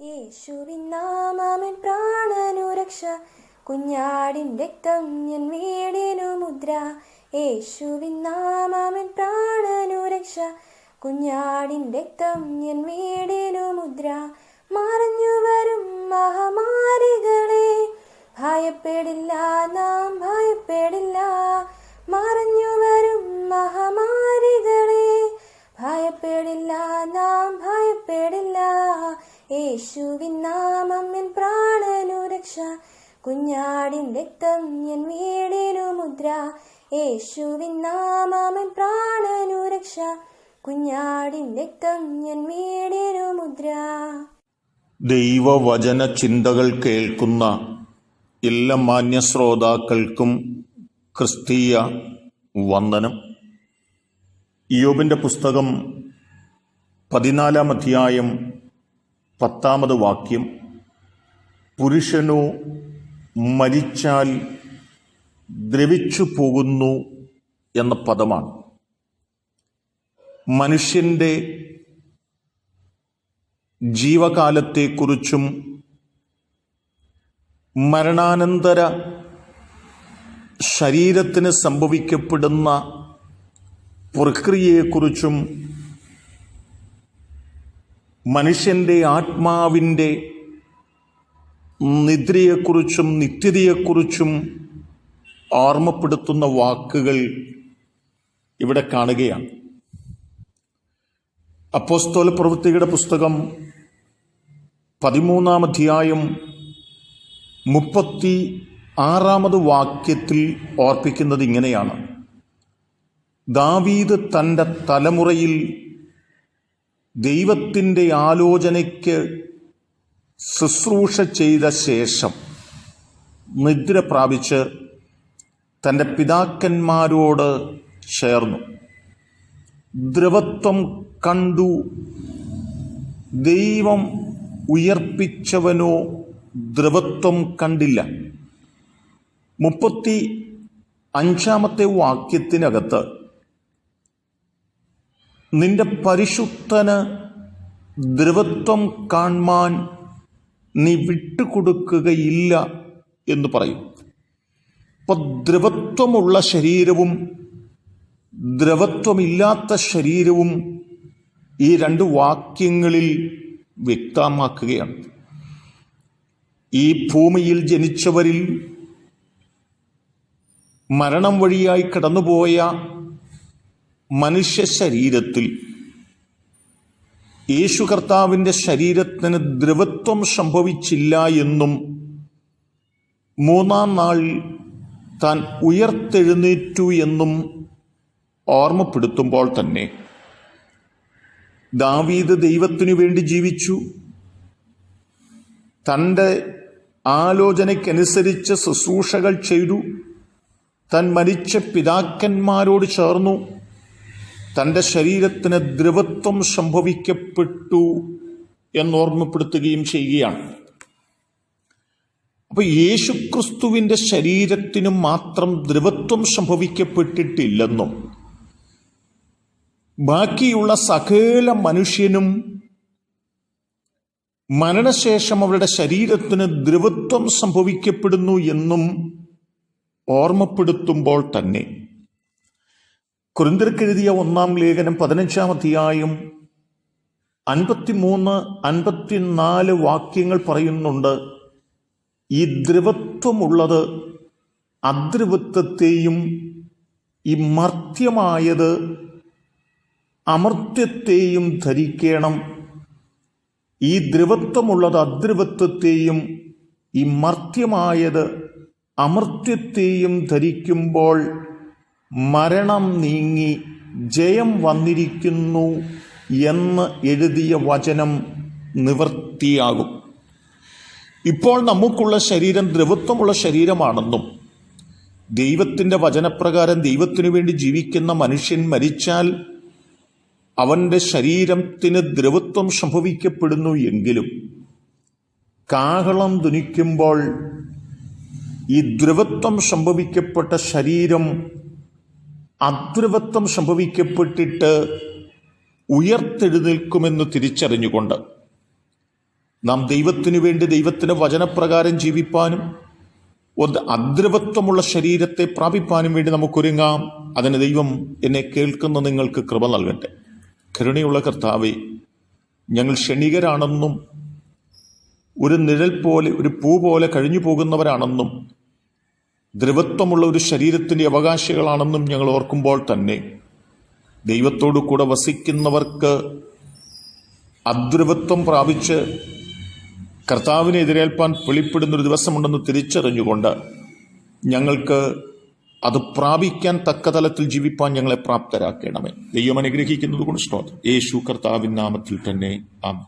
യേശുവിൻ നാമമെൻ പ്രാണനു രക്ഷ, കുഞ്ഞാടിൻ രക്തം എൻ വീടിനു മുദ്ര. യേശുവിൻ നാമമെൻ പ്രാണനു രക്ഷ, കുഞ്ഞാടിൻ രക്തം എൻ വീടിനു മുദ്ര. മറഞ്ഞു വരും മഹാമാരികളെ ഭയപ്പെടില്ല, നാം ഭയപ്പെടില്ല. മറഞ്ഞു വരും മഹാമാരികളെ ഭയപ്പെടില്ല, നാം ഭയപ്പെടില്ല. യേശുവിൻ നാമം എൻ പ്രാണനു രക്ഷ, കുഞ്ഞാടിൻ രക്തം എൻ വീടിനു മുദ്ര. യേശുവിൻ നാമം എൻ പ്രാണനു രക്ഷ, കുഞ്ഞാടിൻ രക്തം എൻ വീടിനു മുദ്ര. ദൈവവചന ചിന്തകൾ കേൾക്കുന്ന എല്ലാ മാന്യ ശ്രോതാക്കൾക്കും ക്രിസ്തീയ വന്ദനം. ഇയ്യോബിന്റെ പുസ്തകം 14-ാം അധ്യായം 10-ാമത് വാക്യം, പുരുഷനു മരിച്ചാൽ ദ്രവിച്ചു പോകുന്നു എന്ന പദമാണ്. മനുഷ്യന്റെ ജീവകാലത്തെക്കുറിച്ചും മരണാനന്തര ശരീരത്തിന് സംഭവിക്കപ്പെടുന്ന പ്രക്രിയയെക്കുറിച്ചും മനുഷ്യന്റെ ആത്മാവിൻ്റെ നിദ്രയെക്കുറിച്ചും നിത്യതയെക്കുറിച്ചും ഓർമ്മപ്പെടുത്തുന്ന വാക്കുകൾ ഇവിടെ കാണുകയാണ്. അപ്പോസ്തല പ്രവൃത്തികളുടെ പുസ്തകം 13-ാം അധ്യായം 36-ാമത് വാക്യത്തിൽ ഓർപ്പിക്കുന്നത് ഇങ്ങനെയാണ്: ദാവീദ് തൻ്റെ തലമുറയിൽ ദൈവത്തിൻ്റെ ആലോചനയ്ക്ക് ശുശ്രൂഷ ചെയ്ത ശേഷം നിദ്ര പ്രാപിച്ച് തൻ്റെ പിതാക്കന്മാരോട് ചേർന്നു. ദ്രവത്വം കണ്ടു, ദൈവം ഉയർപ്പിച്ചവനോ ദ്രവത്വം കണ്ടില്ല. 35-ാമത്തെ വാക്യത്തിനകത്ത് നിന്റെ പരിശുദ്ധന് ദ്രവത്വം കാണാൻ നീ വിട്ടുകൊടുക്കുകയില്ല എന്ന് പറയും. അപ്പോൾ ദ്രവത്വമുള്ള ശരീരവും ദ്രവത്വമില്ലാത്ത ശരീരവും ഈ രണ്ട് വാക്യങ്ങളിൽ വ്യക്തമാക്കുകയാണ്. ഈ ഭൂമിയിൽ ജനിച്ചവരിൽ മരണം വഴിയായി കടന്നുപോയ മനുഷ്യ ശരീരത്തിൽ യേശു കർത്താവിൻ്റെ ശരീരത്തിന് ദ്രവത്വം സംഭവിച്ചില്ല എന്നും 3-ാം നാൾ താൻ ഉയർത്തെഴുന്നേറ്റു എന്നും ഓർമ്മപ്പെടുത്തുമ്പോൾ തന്നെ ദാവീദ് ദൈവത്തിനു വേണ്ടി ജീവിച്ചു, തൻ്റെ ആലോചനയ്ക്കനുസരിച്ച് ശുശ്രൂഷകൾ ചെയ്തു, താൻ മരിച്ച പിതാക്കന്മാരോട് ചേർന്നു, തൻ്റെ ശരീരത്തിന് ദ്രവത്വം സംഭവിക്കപ്പെട്ടു എന്നോർമ്മപ്പെടുത്തുകയും ചെയ്യുകയാണ്. അപ്പോൾ യേശുക്രിസ്തുവിൻ്റെ ശരീരത്തിന് മാത്രം ദ്രവത്വം സംഭവിക്കപ്പെട്ടിട്ടില്ലെന്നും ബാക്കിയുള്ള സകല മനുഷ്യനും മരണശേഷം അവരുടെ ശരീരത്തിന് ദ്രവത്വം സംഭവിക്കപ്പെടുന്നു എന്നും ഓർമ്മപ്പെടുത്തുമ്പോൾ തന്നെ കൊരിന്ത്യർക്കെഴുതിയ 1-ാം ലേഖനം 15-ാം അധ്യായം 53-54 വാക്യങ്ങൾ പറയുന്നുണ്ട്: ഈ ദ്രവത്വമുള്ളത് അദ്രവത്വത്തെയും ഈ മർത്യമായത് അമർത്യത്തെയും ധരിക്കണം. ഈ ദ്രവത്വമുള്ളത് അദ്രവത്വത്തെയും ഈ മർത്യമായത് അമർത്യത്തെയും ധരിക്കുമ്പോൾ മരണം നീങ്ങി ജയം വന്നിരിക്കുന്നു എന്ന് എഴുതിയ വചനം നിവൃത്തിയാകും. ഇപ്പോൾ നമുക്കുള്ള ശരീരം ദ്രവത്വമുള്ള ശരീരമാണെന്നും ദൈവത്തിൻ്റെ വചനപ്രകാരം ദൈവത്തിനു വേണ്ടി ജീവിക്കുന്ന മനുഷ്യൻ മരിച്ചാൽ അവൻ്റെ ശരീരത്തിന് ദ്രവത്വം സംഭവിക്കപ്പെടുന്നു എങ്കിലും കാഹളം ധ്വനിക്കുമ്പോൾ ഈ ദ്രവത്വം സംഭവിക്കപ്പെട്ട ശരീരം അദ്രവത്വം സംഭവിക്കപ്പെട്ടിട്ട് ഉയർത്തെഴുന്നേൽക്കുമെന്ന് തിരിച്ചറിഞ്ഞുകൊണ്ട് നാം ദൈവത്തിനു വേണ്ടി ദൈവത്തിൻ്റെ വചനപ്രകാരം ജീവിപ്പാനും അദ്രവത്വമുള്ള ശരീരത്തെ പ്രാപിപ്പാനും വേണ്ടി നമുക്കൊരുങ്ങാം. അതിന് ദൈവം എന്നെ കേൾക്കുന്ന നിങ്ങൾക്ക് കൃപ നൽകട്ടെ. കരുണയുള്ള കർത്താവേ, ഞങ്ങൾ ക്ഷണികരാണെന്നും ഒരു നിഴൽ പോലെ, ഒരു പൂ പോലെ കഴിഞ്ഞു പോകുന്നവരാണെന്നും ദ്രവത്വമുള്ള ഒരു ശരീരത്തിൻ്റെ അവകാശികളാണെന്നും ഞങ്ങൾ ഓർക്കുമ്പോൾ തന്നെ ദൈവത്തോടു കൂടെ വസിക്കുന്നവർക്ക് അദ്രവത്വം പ്രാപിച്ച് കർത്താവിനെ എതിരേൽപ്പാൻ വെളിപ്പെടുന്നൊരു ദിവസമുണ്ടെന്ന് തിരിച്ചറിഞ്ഞുകൊണ്ട് ഞങ്ങൾക്ക് അത് പ്രാപിക്കാൻ തക്ക തലത്തിൽ ജീവിപ്പാൻ ഞങ്ങളെ പ്രാപ്തരാക്കണമേ. ദൈവം അനുഗ്രഹിക്കുന്നത് കൊണ്ട് സ്തോത്രം. യേശു കർത്താവിൻ നാമത്തിൽ തന്നെ ആമേൻ.